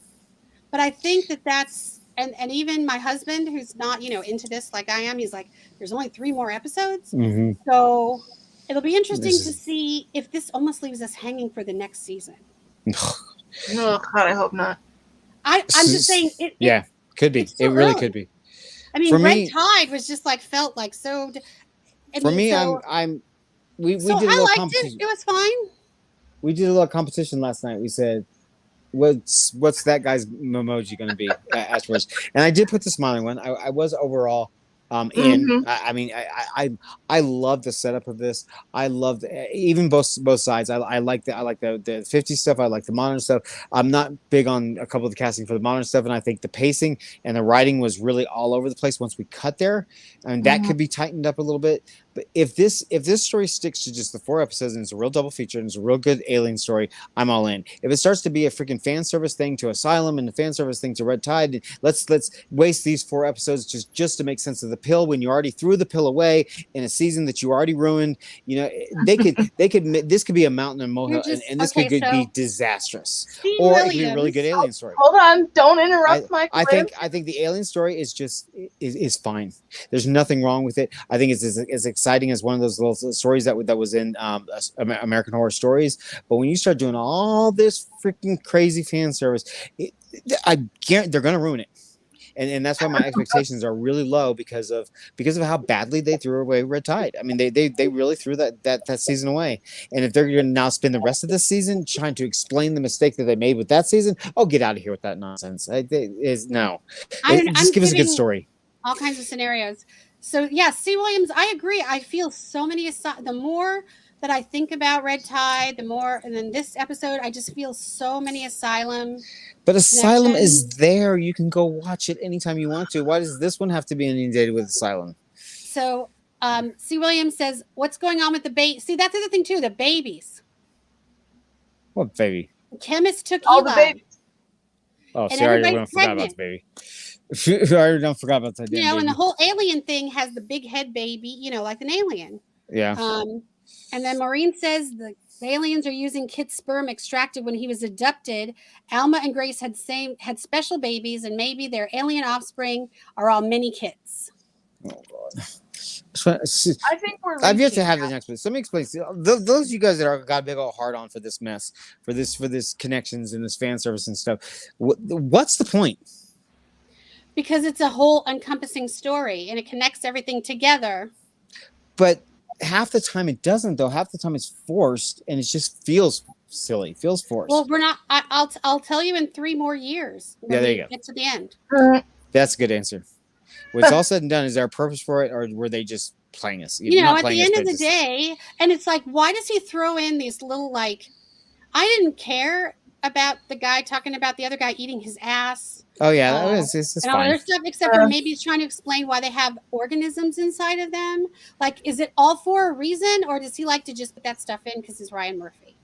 But I think that's and even my husband, who's not into this like I am, he's like, "There's only 3 more episodes," so. It'll be interesting to see if this almost leaves us hanging for the next season. No, God, I hope not. I'm just saying. Could be. It really could be. I mean, Red Tide was just felt like so. We did a little competition. It was fine. We did a little competition last night. We said, "What's that guy's emoji going to be?" afterwards, and I did put the smiling one. I was overall. I love the setup of this. I love even both sides. I like the 50s stuff. I like the modern stuff. I'm not big on a couple of the casting for the modern stuff, and I think the pacing and the writing was really all over the place once we cut there, and that could be tightened up a little bit. But if this story sticks to just the 4 episodes and it's a real double feature and it's a real good alien story, I'm all in. If it starts to be a freaking fan service thing to Asylum and the fan service thing to Red Tide, let's waste these 4 episodes just to make sense of the pill when you already threw the pill away in a season that you already ruined. You know, they could this could be a mountain and molehill, and this could be disastrous, or it could be a really good alien story. Hold on, don't interrupt, Mike. I think the alien story is just is fine. There's nothing wrong with it. I think it's as exciting as one of those little stories that was in American Horror Stories. But when you start doing all this freaking crazy fan service, I guarantee they're going to ruin it. And that's why my expectations are really low because of how badly they threw away Red Tide. I mean, they really threw that season away. And if they're going to now spend the rest of this season trying to explain the mistake that they made with that season, oh, get out of here with that nonsense. No. Just give us a good story. All kinds of scenarios. So yeah, C. Williams, I agree. I feel so many. The more that I think about Red Tide, the more, and then this episode, I just feel so many Asylum. But Asylum is there. You can go watch it anytime you want to. Why does this one have to be inundated with Asylum? So C. Williams says, "What's going on with the baby?" See, that's the other thing too. The babies. What baby? The chemist took all Eli. the babies. Oh, sorry, I forgot about the baby. I don't forgot about that. You know, and the whole alien thing has the big head baby, you know, like an alien. Yeah. And then Maureen says the aliens are using Kit's sperm extracted when he was abducted. Alma and Grace had special babies, and maybe their alien offspring are all mini Kits. Oh God. I think I've yet to have the next one. Let me explain. Those of you guys that got a big old hard on for this mess, for this connections and this fan service and stuff. What's the point? Because it's a whole encompassing story and it connects everything together. But half the time it doesn't, though. Half the time it's forced and it just feels silly, feels forced. Well, we're not. I'll tell you in 3 more years. Yeah, there you go. Get to the end. That's a good answer. When it's all said and done, is there a purpose for it, or were they just playing us? You know, at the end of the day, and it's like, why does he throw in these little, like, I didn't care about the guy talking about the other guy eating his ass. Oh yeah, it's and all other stuff, except for maybe he's trying to explain why they have organisms inside of them. Like, is it all for a reason, or does he like to just put that stuff in because he's Ryan Murphy?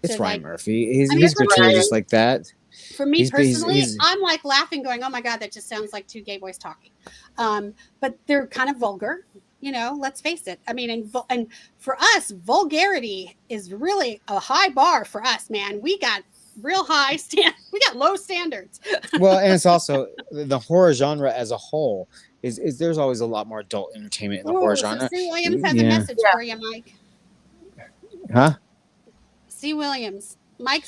It's so, Ryan Murphy. He's gratuitous like that. For me personally, I'm like laughing, going, "Oh my God, that just sounds like 2 gay boys talking." But they're kind of vulgar, you know. Let's face it. I mean, and for us, vulgarity is really a high bar for us, man. We got real high we got low standards. Well, and it's also the horror genre as a whole is there's always a lot more adult entertainment in the horror genre. C. Williams has a message for you, Mike. Huh? C. Williams. Mike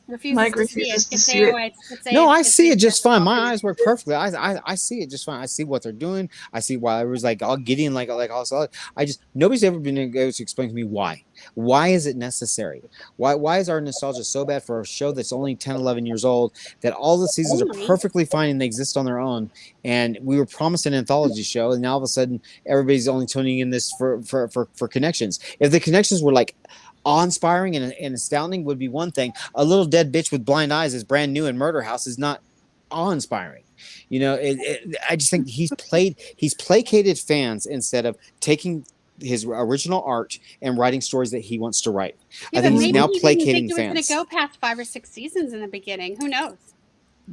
refuses to see it. No, I see it just fine. My eyes work perfectly. I see it just fine. I see what they're doing. I see why it was like all giddy and like all solid. Nobody's ever been able to explain to me why. Why is it necessary? Why is our nostalgia so bad for a show that's only 10, 11 years old, that all the seasons are perfectly fine and they exist on their own? And we were promised an anthology show, and now all of a sudden everybody's only tuning in this for connections. If the connections were like awe-inspiring and astounding would be one thing. A little dead bitch with blind eyes is brand new in Murder House is not awe-inspiring. You know, I just think he's placated fans instead of taking his original art and writing stories that he wants to write. Yeah, I think he's now placating fans. It was going to go past 5 or 6 seasons in the beginning. Who knows?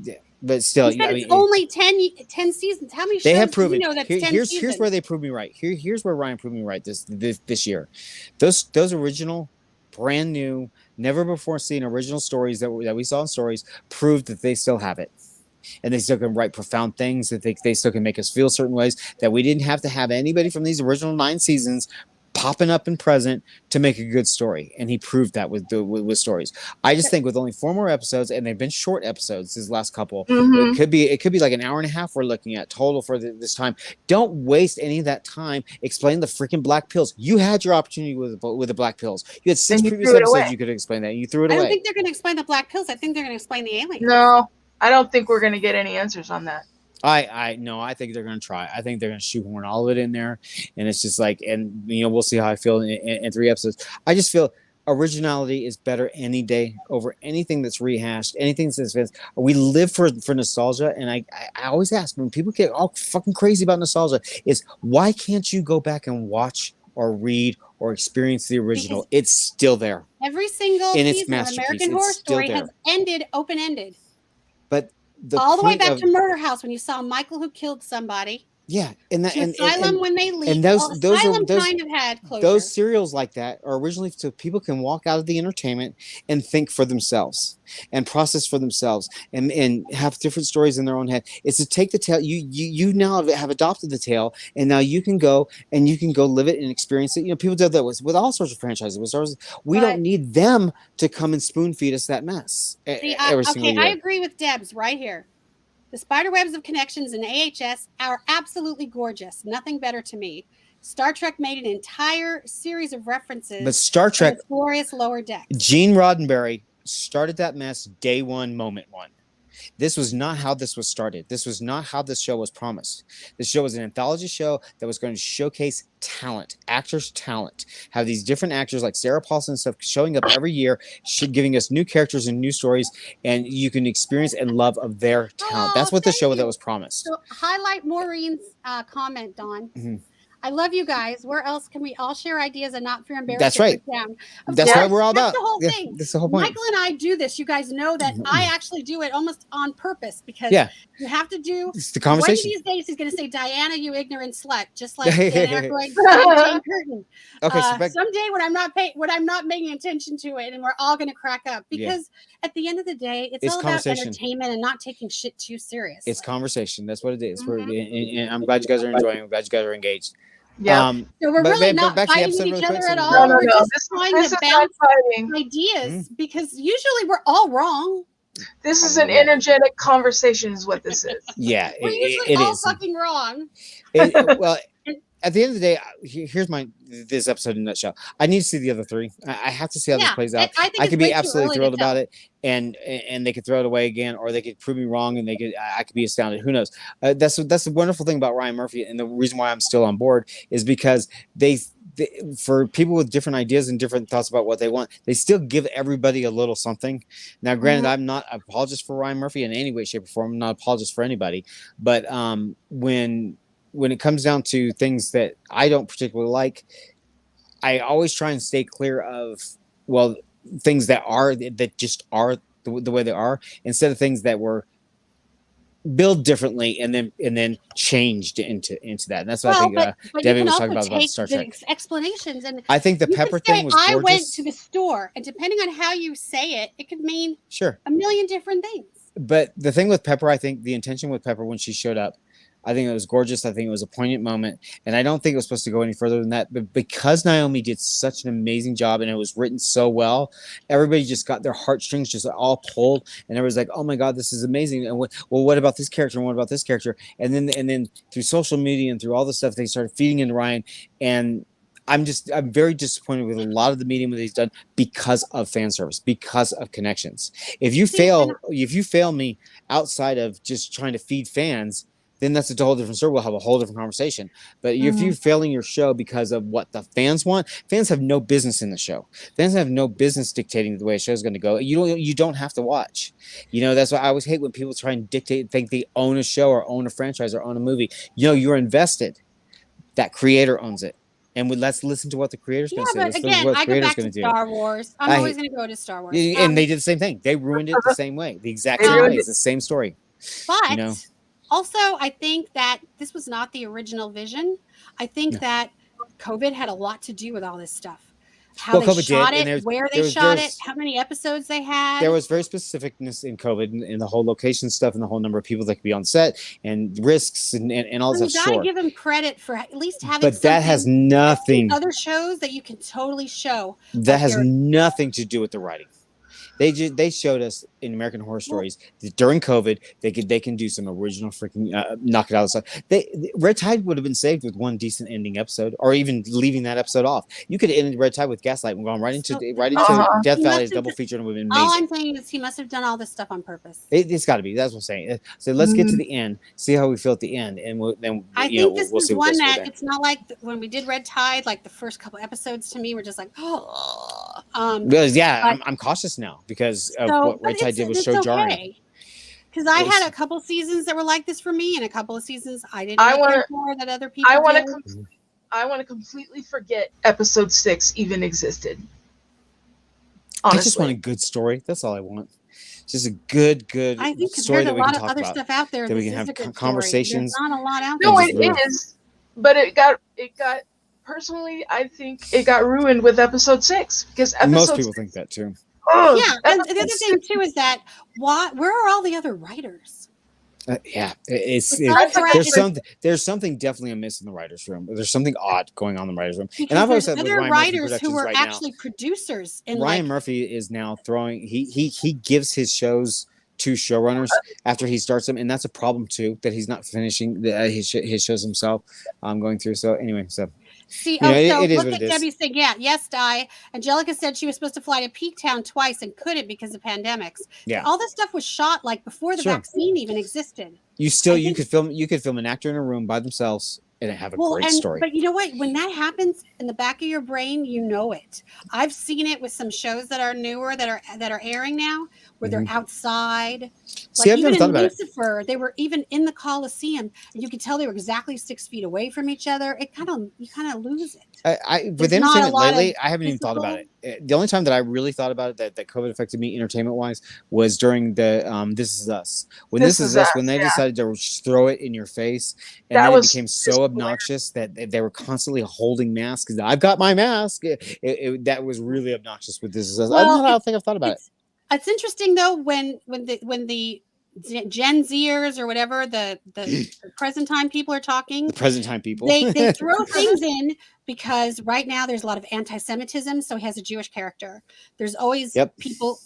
Yeah, but still, I mean, it's only 10 seasons. How many shows they have proven? Do you know that's 10 here's seasons? Here's where they proved me right. Here's where Ryan proved me right this year. Those original, brand new, never before seen original stories that we saw in stories proved that they still have it, and they still can write profound things, that they still can make us feel certain ways that we didn't have to have anybody from these original 9 seasons popping up and present to make a good story. And he proved that with stories. I just think with only 4 more episodes, and they've been short episodes these last couple, it could be like an hour and a half we're looking at total for this time. Don't waste any of that time explaining the freaking black pills. You had your opportunity with the black pills. You had 6 previous episodes you could explain that, and you threw it away. I don't think they're going to explain the black pills. I think they're going to explain the aliens. No, I don't think we're going to get any answers on that. I think they're going to try. I think they're going to shoehorn all of it in there, and it's just like, and you know, we'll see how I feel in 3 episodes. I just feel originality is better any day over anything that's rehashed, anything that's we live for nostalgia. And I always ask, when people get all fucking crazy about nostalgia, is why can't you go back and watch or read or experience the original, it's still there. Every single in its season of American Horror Story has ended open-ended. But all the way back to Murder House when you saw Michael who killed somebody. Yeah, and that Asylum when they leave. And those kind of had closure. Those serials like that are originally so people can walk out of the entertainment and think for themselves and process for themselves and have different stories in their own head. It's to take the tale. You now have adopted the tale, and now you can go live it and experience it. You know, people do that with all sorts of franchises. With ours, we don't need them to come and spoon feed us that mess. Every single year. I agree with Debs right here. The spiderwebs of connections in AHS are absolutely gorgeous. Nothing better to me. Star Trek made an entire series of references. But Star Trek, glorious Lower Decks. Gene Roddenberry started that mess day one, moment one. This was not how this was started. This was not how this show was promised. This show was an anthology show that was going to showcase talent, actors' talent. Have these different actors like Sarah Paulson and stuff showing up every year, giving us new characters and new stories, and you can experience and love of their talent. That's what the show that was promised. So highlight Maureen's comment, Dawn. Mm-hmm. I love you guys. Where else can we all share ideas and not feel embarrassed? That's right. That's what we're all about. That's the whole thing. That's the whole point. Michael and I do this. You guys know that I actually do it almost on purpose because you have to do. It's the conversation. One of these days he's going to say, "Diana, you ignorant slut," just like Dan Aykroyd and Curtin. Okay, so someday when I'm not paying attention to it, and we're all going to crack up because at the end of the day, it's all about entertainment and not taking shit too serious. It's conversation. That's what it is. And I'm glad you guys are enjoying it. I'm glad you guys are engaged. Yeah. So we're really not fighting each other at all. We're just trying to bounce ideas because usually we're all wrong. This is an energetic conversation is what this is. Yeah. We're usually all fucking wrong. Well, at the end of the day, here's this episode in a nutshell. I need to see the other three. I have to see how this plays out. I could be absolutely thrilled about it, and they could throw it away again, or they could prove me wrong, and I could be astounded. Who knows? That's the wonderful thing about Ryan Murphy, and the reason why I'm still on board is because for people with different ideas and different thoughts about what they want, they still give everybody a little something. Now, granted, I'm not an apologist for Ryan Murphy in any way, shape, or form. I'm not an apologist for anybody, but when it comes down to things that I don't particularly like, I always try and stay clear of, things that just are the way they are, instead of things that were built differently and then changed into that. And that's what I think Debbie was talking about Star Trek. Explanations, and I think the pepper thing was gorgeous. I went to the store, and depending on how you say it, it could mean a million different things. But the thing with Pepper, I think the intention with Pepper when she showed up, I think it was gorgeous. I think it was a poignant moment. And I don't think it was supposed to go any further than that. But because Naomi did such an amazing job and it was written so well, everybody just got their heartstrings just all pulled. And everybody's like, oh my God, this is amazing. And what about this character? And what about this character? And then through social media and through all the stuff, they started feeding into Ryan. And I'm very disappointed with a lot of the medium that he's done because of fan service, because of connections. If you fail me outside of just trying to feed fans, then that's a whole different story. We'll have a whole different conversation. But if you're failing your show because of what the fans want, fans have no business in the show. Fans have no business dictating the way a show is going to go. You don't have to watch. You know, that's why I always hate when people try and dictate, think they own a show or own a franchise or own a movie. You know, you're invested. That creator owns it. And let's listen to what the creator's going to say. But again, I go back to Star Wars. I'm always going to go to Star Wars. And they did the same thing. They ruined it the same way. The exact same way. It's the same story. But also, I think that this was not the original vision. I think that COVID had a lot to do with all this stuff. How they shot it, where they shot it, how many episodes they had. There was very specificness in COVID and the whole location stuff and the whole number of people that could be on set and risks and all that stuff. You gotta give them credit for at least having. But that has nothing. Other shows that you can totally show. That has nothing to do with the writing. They showed us in American Horror Stories that during COVID they can do some original freaking knock it out of the stuff. Red Tide would have been saved with one decent ending episode, or even leaving that episode off. You could have ended Red Tide with Gaslight and gone right into Death Valley as double feature and it would have been amazing. All I'm saying is he must have done all this stuff on purpose. It's got to be. That's what I'm saying. So let's get to the end, see how we feel at the end, and I think this is one that it's not like when we did Red Tide. Like the first couple episodes to me were just like, I'm cautious now. Because of what Red Tide did was so jarring. Because I had a couple seasons that were like this for me, and a couple of seasons I didn't more that other people. want to completely forget episode 6 even existed. Honestly. I just want a good story. That's all I want. Just a good I think story compared to that a we can lot of talk other about. stuff out there, That we this can is have a good conversations. story. There's not a lot out there. No, there. it is, but it got personally, I think it got ruined with episode 6 because most people think that too. Yeah, and the other thing too is that where are all the other writers? There's something definitely amiss in the writers' room. There's something odd going on in the writers' room. Because and I've always there's said with other Ryan writers Murphy who are right actually now, producers. And Ryan Murphy is now throwing. He gives his shows to showrunners after he starts them, and that's a problem too. That he's not finishing his shows himself. Going through. So anyway, so. See, so look at Debbie saying, yes, Di. Angelica said she was supposed to fly to Peak Town twice and couldn't because of pandemics. Yeah. All this stuff was shot like before the vaccine even existed. You could film an actor in a room by themselves and have a great story. But you know what? When that happens in the back of your brain, you know it. I've seen it with some shows that are newer that are airing now, where they're outside. See, I've never thought about Lucifer, they were even in the Coliseum, and you could tell they were exactly 6 feet away from each other. You kind of lose it. With entertainment lately, I haven't even thought about it. The only time that I really thought about it that COVID affected me entertainment wise was during the This Is Us. When This Is Us, when they decided to throw it in your face, and then it became so obnoxious that they were constantly holding masks. I've got my mask. That was really obnoxious with This Is Us. Well, I don't think I've thought about it. It's interesting though when the Gen Zers or whatever the present time people are talking. The present time people. They throw things in because right now there's a lot of anti-Semitism. So he has a Jewish character. There's always people.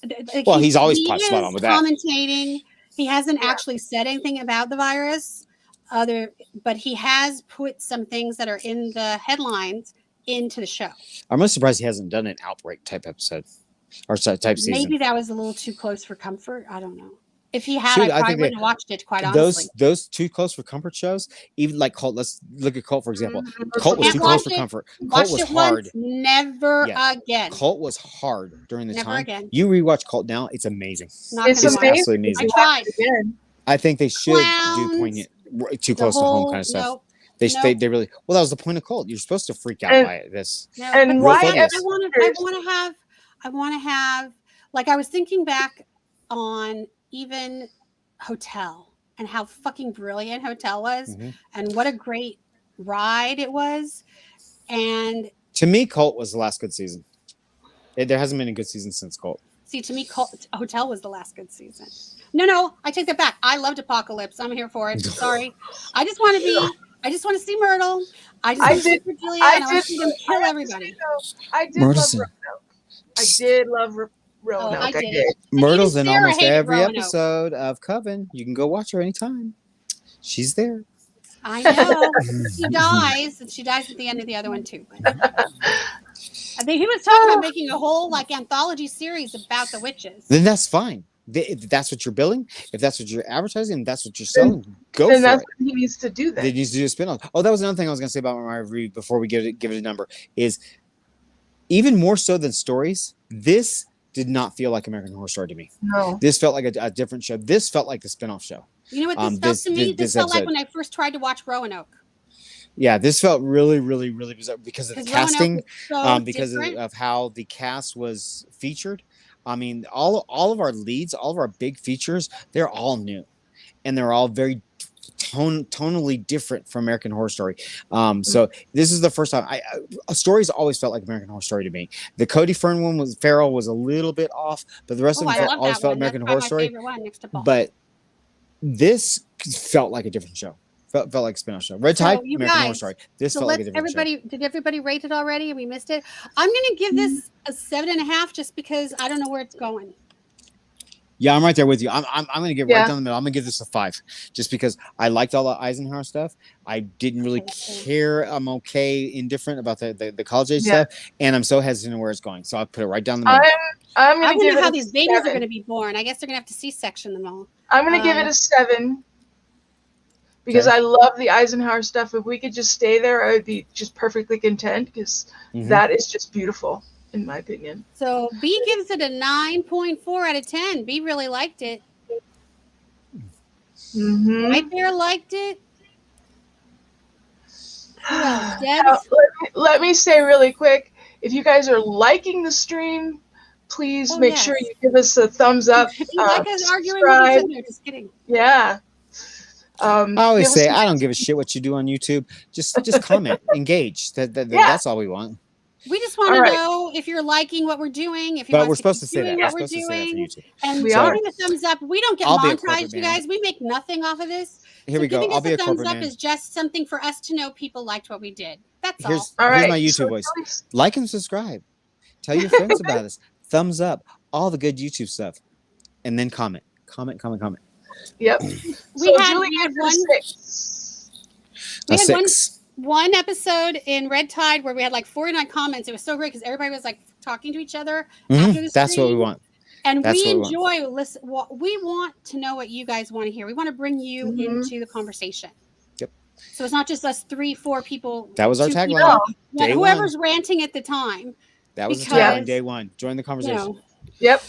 Well, he's always spot on with that. Commentating. He hasn't actually said anything about the virus, but he has put some things that are in the headlines into the show. I'm most surprised he hasn't done an outbreak type episode or type season. Maybe that was a little too close for comfort. I don't know. If he had, I probably wouldn't have watched it, quite honestly. Those too close for comfort shows, even like Cult. Let's look at Cult, for example. Cult was too close for comfort. Cult was hard. Never again. Cult was hard during the time. Never again. You rewatch Cult now, it's amazing. It's absolutely amazing. I tried. I think they should do poignant, too close to home kind of stuff. They really that was the point of Cult. You're supposed to freak out by this. And why I want to have like I was thinking back on even Hotel and how fucking brilliant Hotel was and what a great ride it was. And to me, Cult was the last good season. There hasn't been a good season since Cult. See, to me, Hotel was the last good season. No, I take that back. I loved Apocalypse. I'm here for it. Sorry. I just want to see Myrtle. I want to see Cordelia. I want to see them kill everybody. I did love Roanoke. I did love Roanoke. I did. Myrtle's in almost every episode of Coven. You can go watch her anytime. She's there. I know. She dies, and she dies at the end of the other one too. I think he was talking about making a whole anthology series about the witches. Then that's fine. If that's what you're billing, if that's what you're advertising, and that's what you're selling, go for it. And that's what he needs to do. That he needs to do a spin-off. Oh, that was another thing I was going to say about my review before we give it a number. Is even more so than stories, this did not feel like American Horror Story to me. No, this felt like a different show. This felt like the spin-off show. You know what this felt to me? This felt like when I first tried to watch Roanoke. Yeah, this felt really, really, really bizarre because of the casting, because of how the cast was featured. I mean, all of our leads, all of our big features, they're all new, and they're all very tonally different from American Horror Story. So this is the first time stories always felt like American Horror Story to me. The Cody Farrell was a little bit off, but the rest of them always felt American Horror Story. But this felt like a different show. Felt like a spin-off show. Red Tide, American Horror Story. This felt like a different show. Did everybody rate it already? We missed it. I'm going to give this a 7.5 just because I don't know where it's going. Yeah, I'm right there with you. I'm going to give right down the middle. I'm going to give this a 5 just because I liked all the Eisenhower stuff. I didn't really care. I'm indifferent about the college age stuff, and I'm so hesitant where it's going. So I'll put it right down the middle. I wonder how these babies are going to be born. I guess they're going to have to C-section them all. I'm going to give it a 7. Because I love the Eisenhower stuff. If we could just stay there, I would be just perfectly content because that is just beautiful, in my opinion. So B gives it a 9.4 out of 10. B really liked it. Right there liked it. Who else? Debs? Let me say really quick, if you guys are liking the stream, please make sure you give us a thumbs up. If you like us arguing with each other, just kidding. Yeah. I always say I don't give a shit what you do on YouTube. Just comment, engage. That's all we want. We just want to know if you're liking what we're doing. If you but we're supposed to say that. What we're doing, and we giving a thumbs up. We don't get monetized, you man. guys. We make nothing off of this. Here we go. Giving I'll us be a a thumbs corporate up man. is just something for us to know people liked what we did. That's Here's all. Here's my YouTube voice. Like and subscribe. Tell your friends about us. Thumbs up. All the good YouTube stuff, and then comment. Yep. We had one episode in Red Tide where we had like 49 comments. It was so great because everybody was like talking to each other. After the That's what we want. And we enjoy listen. We want to know what you guys want to hear. We want to bring you into the conversation. Yep. So it's not just us 3-4 people. That was our tagline. Whoever's ranting at the time. That was the tagline. Day one. Join the conversation. Yep.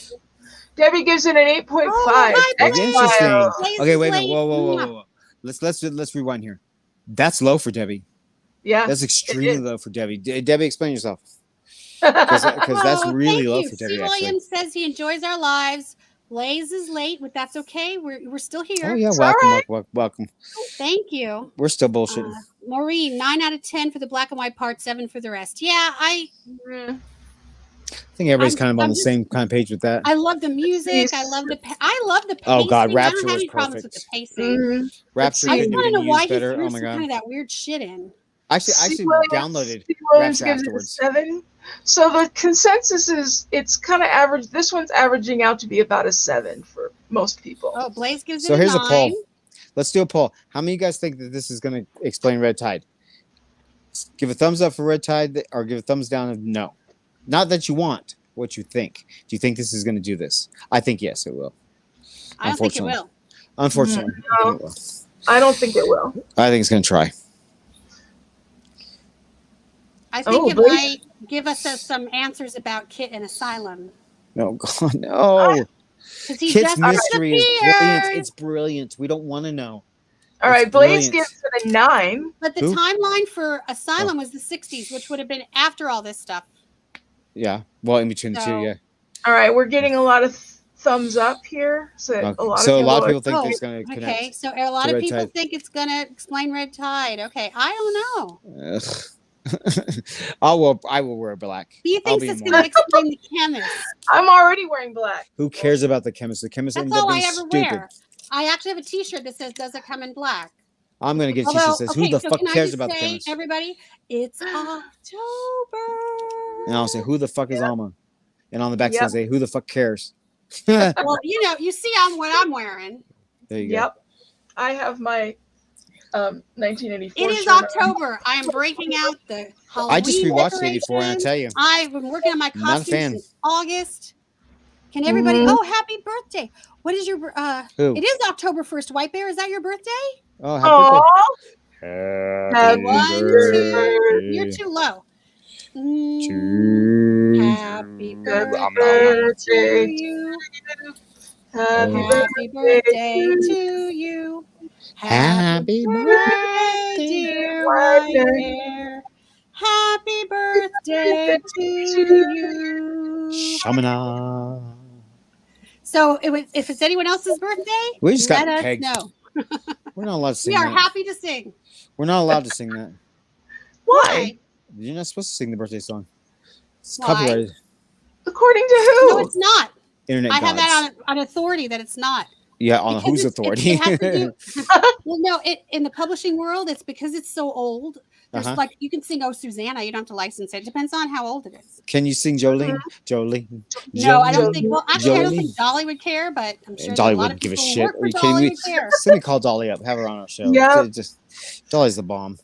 Debbie gives it an 8.5. Interesting. Okay, wait a minute. Whoa. Let's rewind here. That's low for Debbie. Yeah. That's extremely low for Debbie. Debbie, explain yourself. Because that's really low for Debbie. C. Williams says he enjoys our lives. Blaze is late, but that's okay. We're still here. Oh yeah, welcome. Thank you. We're still bullshitting. Maureen, 9 out of 10 for the black and white part, 7 for the rest. Yeah, I think everybody's kind of on the same kind of page with that. I love the music. I love the pacing. Oh God, Rapture I don't have any was problems with the perfect. pacing. Rapture I just want to know why he better. threw Oh my God. kind of that weird shit in. Actually downloaded Rapture afterwards. 7. So the consensus is it's kind of average. This one's averaging out to be about a 7 for most people. Oh, Blaze gives it a 9. So here's a poll. Let's do a poll. How many of you guys think that this is going to explain Red Tide? Give a thumbs up for Red Tide or give a thumbs down of no. Not that you want, what you think. Do you think this is going to do this? I think yes, it will. I don't think it will. Unfortunately. No, I don't think it will. I think it's going to try. I think it might give us some answers about Kit and Asylum. No, God, no. Kit's mystery is brilliant. It's brilliant. We don't want to know. All right, Blaze gives it a 9. But the timeline for Asylum was the 60s, which would have been after all this stuff. Yeah. Well, in between the two, yeah. All right, we're getting a lot of thumbs up here. So a lot of people think it's going to connect. Okay, so a lot of people think it's going to explain Red Tide. Okay, I don't know. I will wear black. He thinks it's going to explain the chemist. I'm already wearing black. Who cares about the chemist? The chemist That's all I ever wear. I actually have a T-shirt that says "Does it come in black?" I'm gonna get a T-shirt that says "Who the fuck cares about the chemist?" Everybody, it's October. And I'll say, "Who the fuck is Alma?" And on the back says, "Who the fuck cares?" Well, you see, what I'm wearing. There you go. Yep, I have my 1984. It is October. I am breaking out the Halloween. I just rewatched 84, and I tell you, I've been working on my costume since August. Can everybody? Oh, happy birthday! What is your? It is October 1st. White Bear, is that your birthday? Oh, happy birthday! You're too low. Happy birthday to you. Happy birthday to you. Happy birthday, dear White Bear. Happy birthday to you. Shamana. So if it's anyone else's birthday, we just got pegged. No. We're not allowed to sing We are that. happy to sing. We're not allowed to sing that. Why? You're not supposed to sing the birthday song. It's Why? copyrighted. According to who? No, it's not. Internet I gods. have that on authority that it's not. Yeah, on whose authority? Well, no, in the publishing world, it's because it's so old. There's like you can sing "Oh Susanna," you don't have to license it. It depends on how old it is. Can you sing Jolene? Jolene. No, I don't think. Well, actually, I don't think Dolly would care, but I'm sure Dolly a lot wouldn't of give a people shit. work for Are you Dolly kidding me? would care. Somebody call Dolly up. Have her on our show. Yeah. Dolly's the bomb.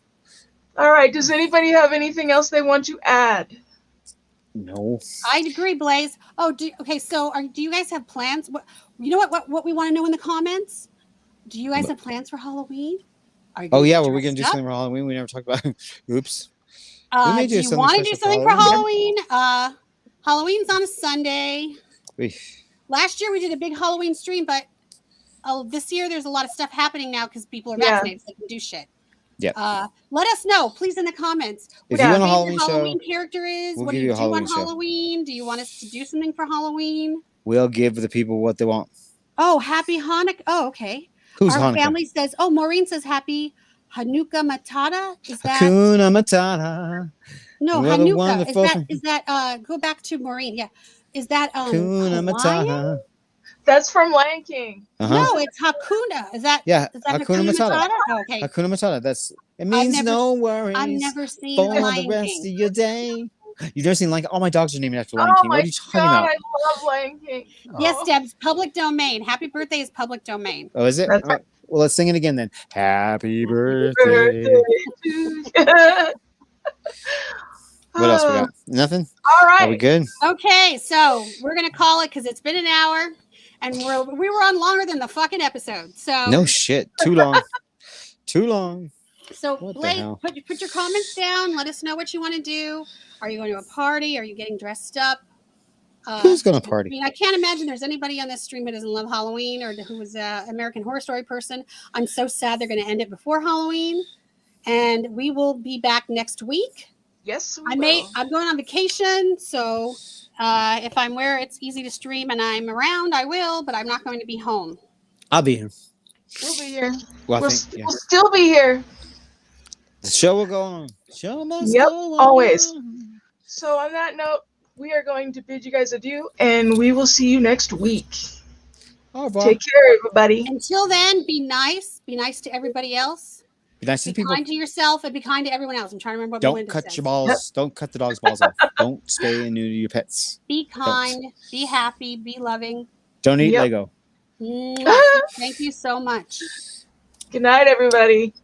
All right. Does anybody have anything else they want to add? No. I agree, Blaze. Oh, okay. So, do you guys have plans? You know what we want to know in the comments? Do you guys have plans for Halloween? Oh yeah, well we're gonna do something for Halloween. We never talked about. Oops. We may do you want to do something for Halloween? Halloween's on a Sunday. Last year we did a big Halloween stream, but this year there's a lot of stuff happening now because people are vaccinated, so they can do shit. Yeah. Let us know, please, in the comments. If What you your want a favorite Halloween Halloween show, character is. we'll What do give you you a do on Halloween show. Halloween? Do you want us to do something for Halloween? We'll give the people what they want. Oh, happy Hanukkah. Oh, okay. Who's Our Hanukkah? family says, oh, Maureen says happy Hanukkah Matata. Is that Hakuna Matata. no What a Hanukkah? wonderful Is that go back to Maureen? Yeah. Is that Hakuna Hawaiian? Matata. That's from Lion King. No, it's Hakuna. Is that Hakuna Matata? Oh, okay. Hakuna Matata. It means no worries. I've never seen for the Lion the rest King. of your day. You've never seen Lion King? All my dogs are named after Lion Oh King. my What are you talking God, about? I love Lion King. Yes, Oh. Deb's public domain. Happy birthday is public domain. Oh, is it? That's All right. Well, let's sing it again then. Happy birthday. Birthday to you. What else we got? Nothing? All right. Are we good? Okay, so we're gonna call it because it's been an hour, and we were on longer than the fucking episode. So No shit. Too long. Too long. So What the Blake, hell? put your comments down. Let us know what you want to do. Are you going to a party? Are you getting dressed up? Who's gonna party? I mean, I can't imagine there's anybody on this stream who doesn't love Halloween or who is an American Horror Story person. I'm so sad they're going to end it before Halloween, and we will be back next week. Yes, I'm going on vacation, so if I'm where it's easy to stream and I'm around, I will. But I'm not going to be home. I'll be here. We'll be here. Well, We'll still be here. The show will go on. Show must Yep, go on. always. So on that note, we are going to bid you guys adieu, and we will see you next week. Au revoir. Take care, everybody. Until then, be nice. Be nice to everybody else. Be nice to Be people. kind to yourself and be kind to everyone else. I'm trying to remember what Don't Melinda cut says. your balls. Yep. Don't cut the dog's balls off. Don't stay new to your pets. Be kind. Be happy. Be loving. Don't eat Yep. Lego. Mwah. Thank you so much. Good night, everybody.